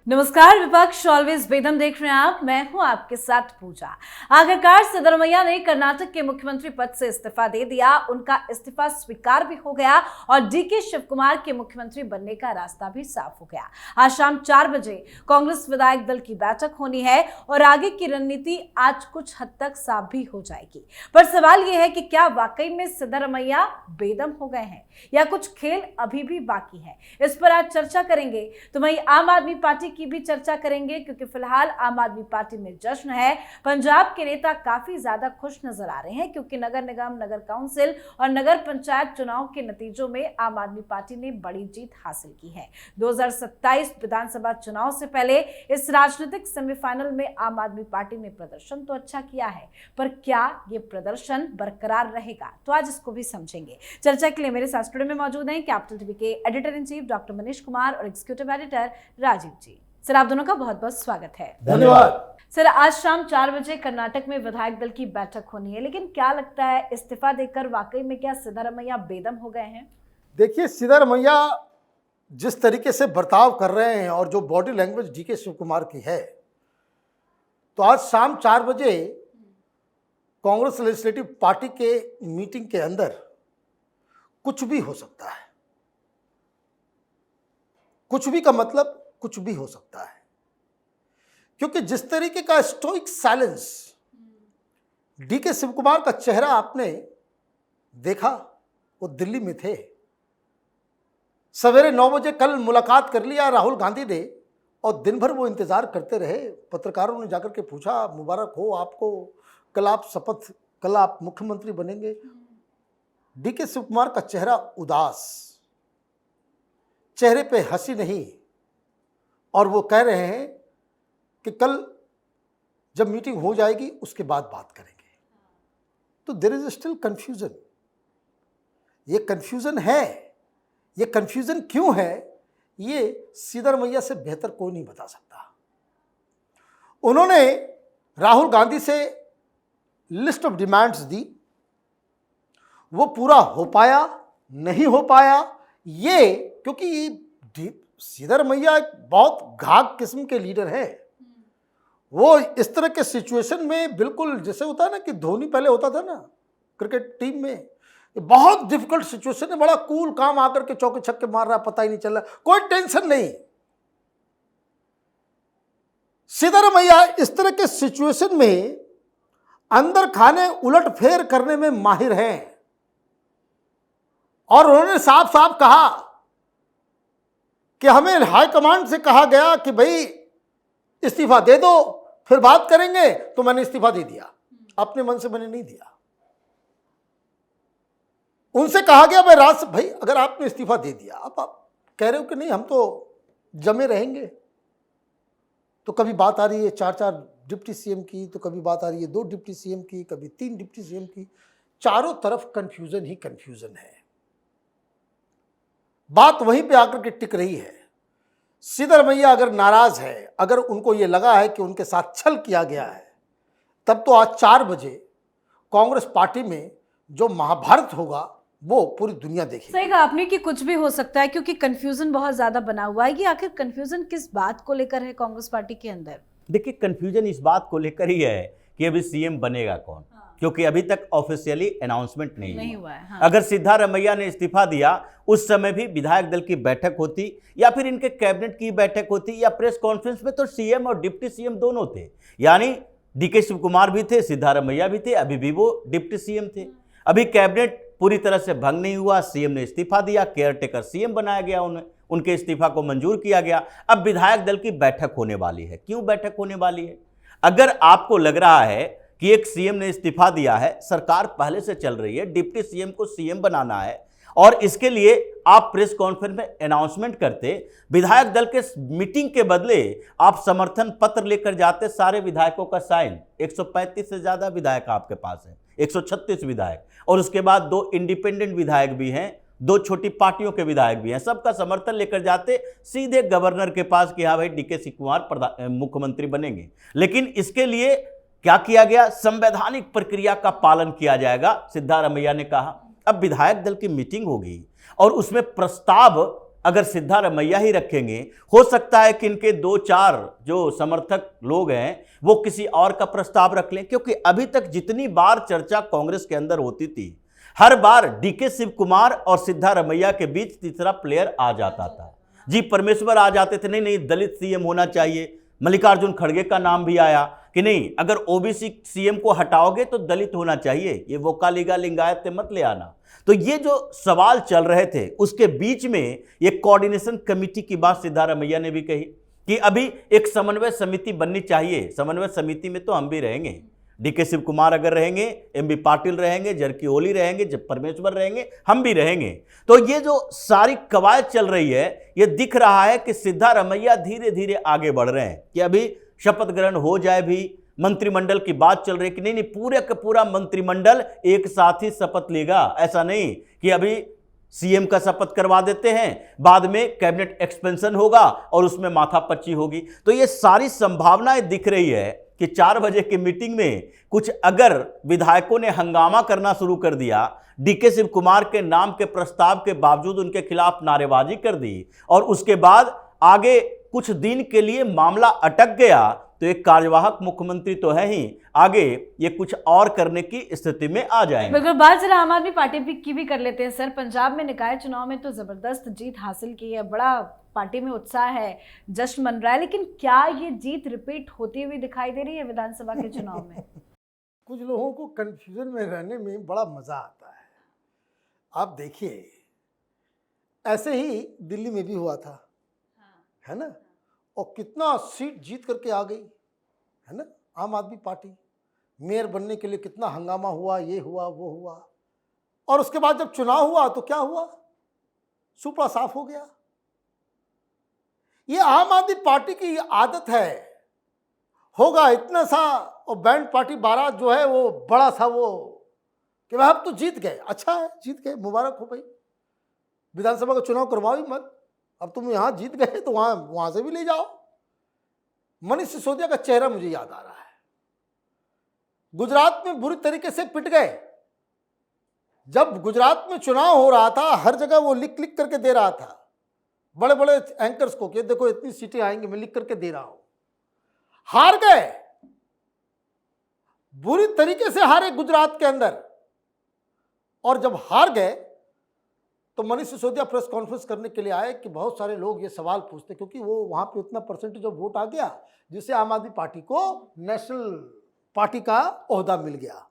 नमस्कार, विपक्ष ऑलवेज बेदम देख रहे हैं आप। मैं हूं आपके साथ पूजा। आखिरकार सिद्धरमैया ने कर्नाटक के मुख्यमंत्री पद से इस्तीफा दे दिया। उनका इस्तीफा स्वीकार भी हो गया और डीके शिवकुमार के मुख्यमंत्री बनने का रास्ता भी साफ हो गया। आज शाम 4 बजे कांग्रेस विधायक दल की बैठक होनी है और आगे की रणनीति आज कुछ हद तक साफ भी हो जाएगी। पर सवाल यह है कि क्या वाकई में सिद्धरमैया बेदम हो गए हैं या कुछ खेल अभी भी बाकी है। इस पर आज चर्चा करेंगे। तो वहीं आम आदमी पार्टी की भी चर्चा करेंगे, क्योंकि फिलहाल आम आदमी पार्टी में जश्न है। पंजाब के नेता काफी ज्यादा खुश नजर आ रहे हैं, क्योंकि नगर निगम, नगर काउंसिल और नगर पंचायत चुनाव के नतीजों में आम आदमी पार्टी ने बड़ी जीत हासिल की है। 2027 विधानसभा चुनाव से पहले इस राजनीतिक सेमीफाइनल में आम आदमी पार्टी ने प्रदर्शन तो अच्छा किया है, पर क्या ये प्रदर्शन बरकरार रहेगा? तो आज इसको भी समझेंगे। चर्चा के लिए मेरे साथ स्टूडियो में मौजूद हैं कैपिटल टीवी के editor in chief doctor Manish Kumar और एग्जीक्यूटिव एडिटर राजीव जी। सर, आप दोनों का बहुत बहुत स्वागत है। धन्यवाद। सर, आज शाम 4 बजे कर्नाटक में विधायक दल की बैठक होनी है, लेकिन क्या लगता है इस्तीफा देकर वाकई में क्या सिद्धरमैया बेदम हो गए हैं? देखिए, सिद्धरमैया जिस तरीके से बर्ताव कर रहे हैं और जो बॉडी लैंग्वेज डीके शिवकुमार की है, तो आज शाम 4 बजे कांग्रेस लेजिस्लेटिव पार्टी के मीटिंग के अंदर कुछ भी हो सकता है। कुछ भी का मतलब कुछ भी हो सकता है, क्योंकि जिस तरीके का स्टोइक साइलेंस डीके शिवकुमार का चेहरा आपने देखा, वो दिल्ली में थे। सवेरे 9 बजे कल मुलाकात कर लिया राहुल गांधी ने और दिन भर वो इंतजार करते रहे। पत्रकारों ने जाकर के पूछा, मुबारक हो आपको, कल आप शपथ, कल आप मुख्यमंत्री बनेंगे। डीके शिवकुमार का चेहरा उदास, चेहरे पे हंसी नहीं, और वो कह रहे हैं कि कल जब मीटिंग हो जाएगी उसके बाद बात करेंगे। तो देयर इज स्टिल कंफ्यूजन। ये कंफ्यूजन है। ये कंफ्यूजन क्यों है, ये सिद्धरमैया से बेहतर कोई नहीं बता सकता। उन्होंने राहुल गांधी से लिस्ट ऑफ डिमांड्स दी, वो पूरा हो पाया नहीं हो पाया, ये क्योंकि सिद्धरमैया एक बहुत घाघ किस्म के लीडर है। वो इस तरह के सिचुएशन में बिल्कुल जैसे होता है ना कि धोनी पहले होता था ना क्रिकेट टीम में, बहुत डिफिकल्ट सिचुएशन है, बड़ा कूल काम आकर के चौके छक्के मार रहा, पता ही नहीं चल रहा, कोई टेंशन नहीं। सिद्धरमैया इस तरह के सिचुएशन में अंदर खाने उलट फेर करने में माहिर हैं, और उन्होंने साफ साफ कहा कि हमें हाईकमांड से कहा गया कि भाई इस्तीफा दे दो फिर बात करेंगे, तो मैंने इस्तीफा दे दिया। अपने मन से मैंने नहीं दिया। उनसे कहा गया भाई अगर आपने इस्तीफा दे दिया, अब आप कह रहे हो कि नहीं हम तो जमे रहेंगे, तो कभी बात आ रही है 4-4 डिप्टी सीएम की, तो कभी बात आ रही है 2 डिप्टी सीएम की, कभी 3 डिप्टी सीएम की। चारों तरफ कंफ्यूजन ही कंफ्यूजन है। बात वहीं पे आकर के टिक रही है। सिद्धरमैया अगर नाराज है, अगर उनको ये लगा है कि उनके साथ छल किया गया है, तब तो आज 4 बजे कांग्रेस पार्टी में जो महाभारत होगा वो पूरी दुनिया देखेगी। सही कहा आपने कि कुछ भी हो सकता है, क्योंकि कंफ्यूजन बहुत ज्यादा बना हुआ है। कि आखिर कंफ्यूजन किस बात को लेकर है कांग्रेस पार्टी के अंदर? देखिए, कंफ्यूजन इस बात को लेकर ही है कि अभी सीएम बनेगा कौन, क्योंकि अभी तक ऑफिशियली अनाउंसमेंट नहीं हुआ है। हाँ। अगर सिद्धरमैया ने इस्तीफा दिया, उस समय भी विधायक दल की बैठक होती या फिर इनके कैबिनेट की बैठक होती या प्रेस कॉन्फ्रेंस में, तो सीएम और डिप्टी सीएम दोनों थे। यानी डीके शिवकुमार भी थे, सिद्धरमैया भी थे, अभी भी वो डिप्टी सीएम थे। अभी कैबिनेट पूरी तरह से भंग नहीं हुआ, सीएम ने इस्तीफा दिया, केयरटेकर सीएम बनाया गया, उनके इस्तीफा को मंजूर किया गया। अब विधायक दल की बैठक होने वाली है। क्यों बैठक होने वाली है? अगर आपको लग रहा है कि एक सीएम ने इस्तीफा दिया है, सरकार पहले से चल रही है, डिप्टी सीएम को सीएम बनाना है, और इसके लिए आप प्रेस कॉन्फ्रेंस में अनाउंसमेंट करते, विधायक दल के मीटिंग के बदले आप समर्थन पत्र लेकर जाते, सारे विधायकों का साइन, 135 से ज्यादा विधायक आपके पास है, 136 विधायक, और उसके बाद 2 इंडिपेंडेंट विधायक भी हैं, 2 छोटी पार्टियों के विधायक भी हैं, सबका समर्थन लेकर जाते सीधे गवर्नर के पास कि हाँ भाई डीके शिवकुमार मुख्यमंत्री बनेंगे। लेकिन इसके लिए क्या किया गया? संवैधानिक प्रक्रिया का पालन किया जाएगा, सिद्धरमैया ने कहा। अब विधायक दल की मीटिंग होगी और उसमें प्रस्ताव अगर सिद्धारमैया ही रखेंगे, हो सकता है कि इनके 2-4 जो समर्थक लोग हैं वो किसी और का प्रस्ताव रख लें, क्योंकि अभी तक जितनी बार चर्चा कांग्रेस के अंदर होती थी, हर बार डीके शिव कुमार और सिद्धारमैया के बीच तीसरा प्लेयर आ जाता था। जी परमेश्वर आ जाते थे, नहीं नहीं दलित सीएम होना चाहिए। मल्लिकार्जुन खड़गे का नाम भी आया कि नहीं, अगर ओबीसी सीएम को हटाओगे तो दलित होना चाहिए, ये वोकालिगा लिंगायत से मत ले आना। तो ये जो सवाल चल रहे थे उसके बीच में ये कोऑर्डिनेशन कमेटी की बात सिद्धारमैया ने भी कही कि अभी एक समन्वय समिति बननी चाहिए। समन्वय समिति में तो हम भी रहेंगे, डीके शिव कुमार अगर रहेंगे, एमबी पाटिल रहेंगे, जरकी ओली रहेंगे, जब परमेश्वर रहेंगे, हम भी रहेंगे। तो ये जो सारी कवायद चल रही है, ये दिख रहा है कि सिद्धारमैया धीरे धीरे आगे बढ़ रहे हैं कि अभी शपथ ग्रहण हो जाए भी। मंत्रिमंडल की बात चल रही है कि नहीं नहीं पूरे का पूरा मंत्रिमंडल एक साथ ही शपथ लेगा। ऐसा नहीं कि अभी सीएम का शपथ करवा देते हैं, बाद में कैबिनेट एक्सपेंशन होगा और उसमें माथापच्ची होगी। तो ये सारी संभावनाएं दिख रही है कि 4 बजे की मीटिंग में कुछ अगर विधायकों ने हंगामा करना शुरू कर दिया, डीके शिव कुमार के नाम के प्रस्ताव के बावजूद उनके खिलाफ नारेबाजी कर दी और उसके बाद आगे कुछ दिन के लिए मामला अटक गया, तो एक कार्यवाहक मुख्यमंत्री तो है ही, आगे ये कुछ और करने की स्थिति में आ जाएंगे। बिल्कुल, बात जरा आम आदमी पार्टी की भी कर लेते हैं सर। पंजाब में निकाय चुनाव में तो जबरदस्त जीत हासिल की है, बड़ा पार्टी में उत्साह है, जश्न मन रहा है, लेकिन क्या ये जीत रिपीट होती हुई दिखाई दे रही है विधानसभा के चुनाव में? कुछ लोगों को कंफ्यूजन में रहने में बड़ा मजा आता है। आप देखिए, ऐसे ही दिल्ली में भी हुआ था, है ना, और कितना सीट जीत करके आ गई, है ना, आम आदमी पार्टी। मेयर बनने के लिए कितना हंगामा हुआ, ये हुआ वो हुआ, और उसके बाद जब चुनाव हुआ तो क्या हुआ, सुपड़ा साफ हो गया। ये आम आदमी पार्टी की आदत है, होगा इतना सा और बैंड पार्टी बारात जो है वो बड़ा सा, वो कि भाई अब तो जीत गए, अच्छा है जीत गए, मुबारक हो भाई, विधानसभा का चुनाव करवाओ ही मत, अब तुम यहां जीत गए तो वहां से भी ले जाओ। मनीष सिसोदिया का चेहरा मुझे याद आ रहा है, गुजरात में बुरी तरीके से पिट गए। जब गुजरात में चुनाव हो रहा था, हर जगह वो लिख लिख करके दे रहा था बड़े बड़े एंकर्स को कि देखो इतनी सीटें आएंगी, मैं लिख करके दे रहा हूं। हार गए, बुरी तरीके से हारे गुजरात के अंदर। और जब हार गए तो मनीष सिसोदिया प्रेस कॉन्फ्रेंस करने के लिए आए कि बहुत सारे लोग ये सवाल पूछते, क्योंकि वो वहां पे उतना परसेंटेज ऑफ वोट आ गया जिससे आम आदमी पार्टी को नेशनल पार्टी का ओहदा मिल गया।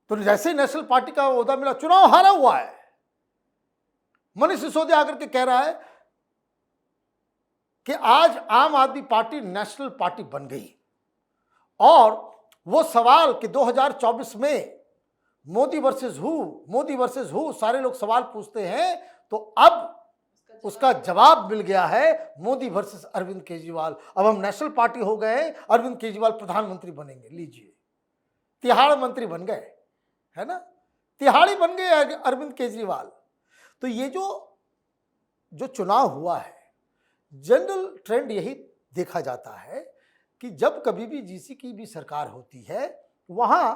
तो जैसे ही नेशनल पार्टी का ओहदा मिला, चुनाव हारा हुआ है, मनीष सिसोदिया आकर के कह रहा है कि आज आम आदमी पार्टी नेशनल पार्टी बन गई। और वो सवाल कि 2024 में मोदी वर्सेस हु सारे लोग सवाल पूछते हैं, तो अब उसका जवाब मिल गया है, मोदी वर्सेस अरविंद केजरीवाल। अब हम नेशनल पार्टी हो गए, अरविंद केजरीवाल प्रधानमंत्री बनेंगे। लीजिए, तिहाड़ मंत्री बन गए, है ना, तिहाड़ी बन गए अरविंद केजरीवाल। तो ये जो चुनाव हुआ है, जनरल ट्रेंड यही देखा जाता है कि जब कभी भी जीसी की भी सरकार होती है, वहां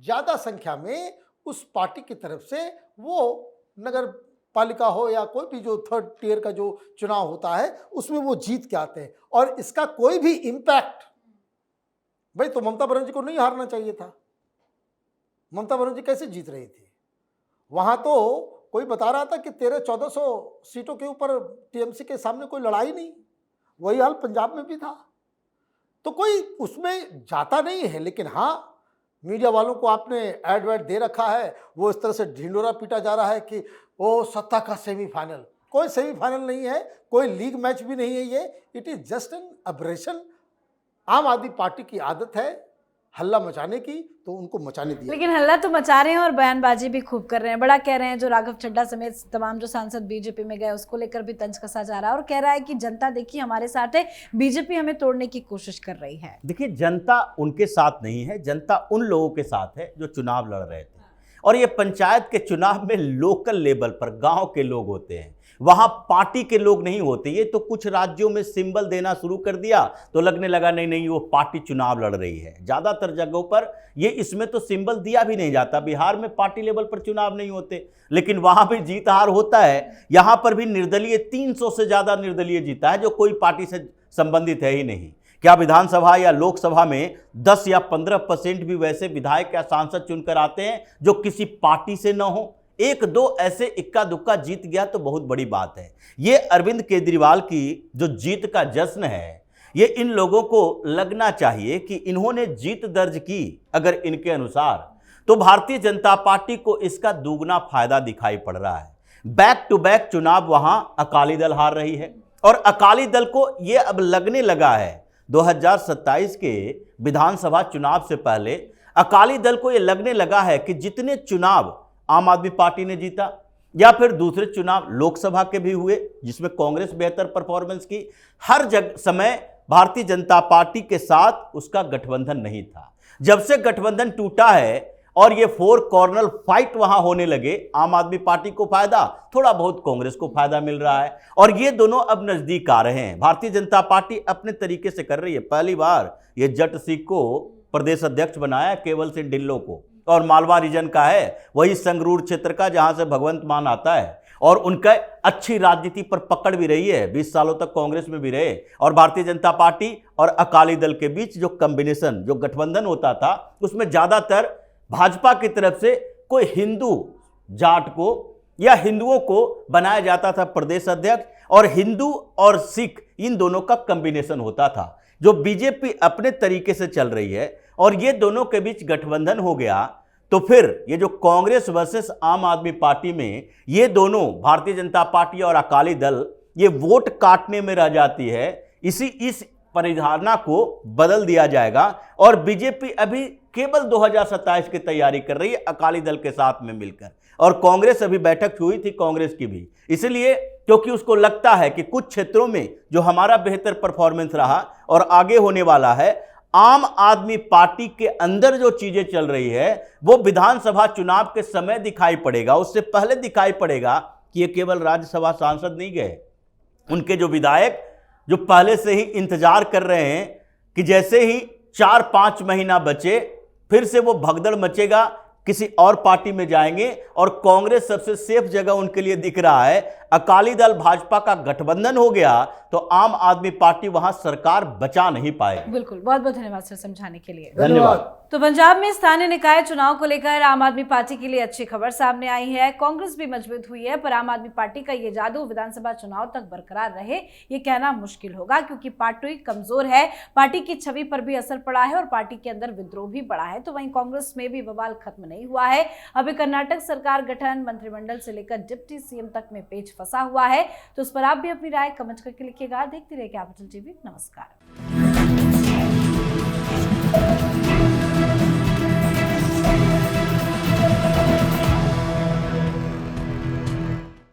ज्यादा संख्या में उस पार्टी की तरफ से वो नगर पालिका हो या कोई भी जो 3rd टियर का जो चुनाव होता है उसमें वो जीत के आते हैं। और इसका कोई भी इम्पैक्ट, भाई तो ममता बनर्जी को नहीं हारना चाहिए था। ममता बनर्जी कैसे जीत रही थी? वहां तो कोई बता रहा था कि 1300-1400 सीटों के ऊपर टीएमसी के सामने कोई लड़ाई नहीं। वही हाल पंजाब में भी था। तो कोई उसमें जाता नहीं है, लेकिन हाँ, मीडिया वालों को आपने एड वेड दे रखा है, वो इस तरह से ढिंडोरा पीटा जा रहा है कि वो सत्ता का सेमीफाइनल। कोई सेमीफाइनल नहीं है, कोई लीग मैच भी नहीं है ये, इट इज जस्ट एन अबरेशन। आम आदमी पार्टी की आदत है हल्ला मचाने की, तो उनको मचाने दिया। लेकिन हल्ला तो मचा रहे हैं और बयानबाजी भी खूब कर रहे हैं। बड़ा कह रहे हैं, जो राघव चड्ढा समेत तमाम जो सांसद बीजेपी में गए उसको लेकर भी तंज कसा जा रहा है और कह रहा है कि जनता देखिए हमारे साथ है, बीजेपी हमें तोड़ने की कोशिश कर रही है। देखिए, जनता उनके साथ नहीं है, जनता उन लोगों के साथ है जो चुनाव लड़ रहे थे। और ये पंचायत के चुनाव में लोकल लेवल पर गांव के लोग होते हैं, वहां पार्टी के लोग नहीं होते। ये तो कुछ राज्यों में सिंबल देना शुरू कर दिया तो लगने लगा नहीं नहीं वो पार्टी चुनाव लड़ रही है। ज्यादातर जगहों पर ये इसमें तो सिंबल दिया भी नहीं जाता। बिहार में पार्टी लेवल पर चुनाव नहीं होते, लेकिन वहां भी जीत हार होता है। यहां पर भी निर्दलीय 300 से ज्यादा निर्दलीय जीता है, जो कोई पार्टी से संबंधित है ही नहीं। क्या विधानसभा या लोकसभा में 10 या 15% भी वैसे विधायक या सांसद चुनकर आते हैं जो किसी पार्टी से न हो? एक दो ऐसे इक्का दुक्का जीत गया तो बहुत बड़ी बात है। ये अरविंद केजरीवाल की जो जीत का जश्न है, ये इन लोगों को लगना चाहिए कि इन्होंने जीत दर्ज की अगर इनके अनुसार, तो भारतीय जनता पार्टी को इसका दुगना फायदा दिखाई पड़ रहा है। बैक टू बैक चुनाव वहां अकाली दल हार रही है और अकाली दल को यह अब लगने लगा है 2027 के विधानसभा चुनाव से पहले अकाली दल को यह लगने लगा है कि जितने चुनाव आम आदमी पार्टी ने जीता या फिर दूसरे चुनाव लोकसभा के भी हुए जिसमें कांग्रेस बेहतर परफॉर्मेंस की, हर जगह समय भारतीय जनता पार्टी के साथ उसका गठबंधन नहीं था। जब से गठबंधन टूटा है और ये 4 कॉर्नर फाइट वहां होने लगे, आम आदमी पार्टी को फायदा, थोड़ा बहुत कांग्रेस को फायदा मिल रहा है और ये दोनों अब नजदीक आ रहे हैं। भारतीय जनता पार्टी अपने तरीके से कर रही है। पहली बार ये जट सिंह को प्रदेश अध्यक्ष बनाया, केवल सिंह ढिल्लों को, और मालवा रीजन का है, वही संगरूर क्षेत्र का जहां से भगवंत मान आता है और उनका अच्छी राजनीति पर पकड़ भी रही है। 20 सालों तक कांग्रेस में भी रहे और भारतीय जनता पार्टी और अकाली दल के बीच जो कॉम्बिनेशन, जो गठबंधन होता था, उसमें ज्यादातर भाजपा की तरफ से कोई हिंदू जाट को या हिंदुओं को बनाया जाता था प्रदेश अध्यक्ष और हिंदू और सिख इन दोनों का कॉम्बिनेशन होता था। जो बीजेपी अपने तरीके से चल रही है और ये दोनों के बीच गठबंधन हो गया तो फिर ये जो कांग्रेस वर्सेस आम आदमी पार्टी में ये दोनों भारतीय जनता पार्टी और अकाली दल ये वोट काटने में रह जाती है। इस परिधारणा को बदल दिया जाएगा और बीजेपी अभी केवल 2027 की तैयारी कर रही है अकाली दल के साथ में मिलकर, और कांग्रेस अभी बैठक हुई थी कांग्रेस की भी, इसलिए क्योंकि उसको लगता है कि कुछ क्षेत्रों में जो हमारा बेहतर परफॉर्मेंस रहा और आगे होने वाला है, आम आदमी पार्टी के अंदर जो चीजें चल रही है वो विधानसभा चुनाव के समय दिखाई पड़ेगा। उससे पहले दिखाई पड़ेगा कि ये केवल राज्यसभा सांसद नहीं गए, उनके जो विधायक जो पहले से ही इंतजार कर रहे हैं कि जैसे ही 4-5 महीना बचे फिर से वो भगदड़ मचेगा, किसी और पार्टी में जाएंगे और कांग्रेस सबसे सेफ जगह उनके लिए दिख रहा है। अकाली दल भाजपा का गठबंधन हो गया तो आम आदमी पार्टी वहां सरकार बचा नहीं पाए। बिल्कुल, बहुत बहुत धन्यवाद सर समझाने के लिए। धन्यवाद। तो पंजाब में स्थानीय निकाय चुनाव को लेकर आम आदमी पार्टी के लिए अच्छी खबर सामने आई है। कांग्रेस भी मजबूत हुई है, पर आम आदमी पार्टी का ये जादू विधानसभा चुनाव तक बरकरार रहे ये कहना मुश्किल होगा, क्योंकि पार्टी कमजोर है, पार्टी की छवि पर भी असर पड़ा है और पार्टी के अंदर विद्रोह भी बढ़ा है। तो वहीं कांग्रेस में भी बवाल खत्म नहीं हुआ है। अभी कर्नाटक सरकार गठन, मंत्रिमंडल से लेकर डिप्टी सीएम तक में पेच फंसा हुआ है। तो उस पर आप भी अपनी राय कमेंट करके लिखिएगा। देखते रहिए कैपिटल टीवी। नमस्कार।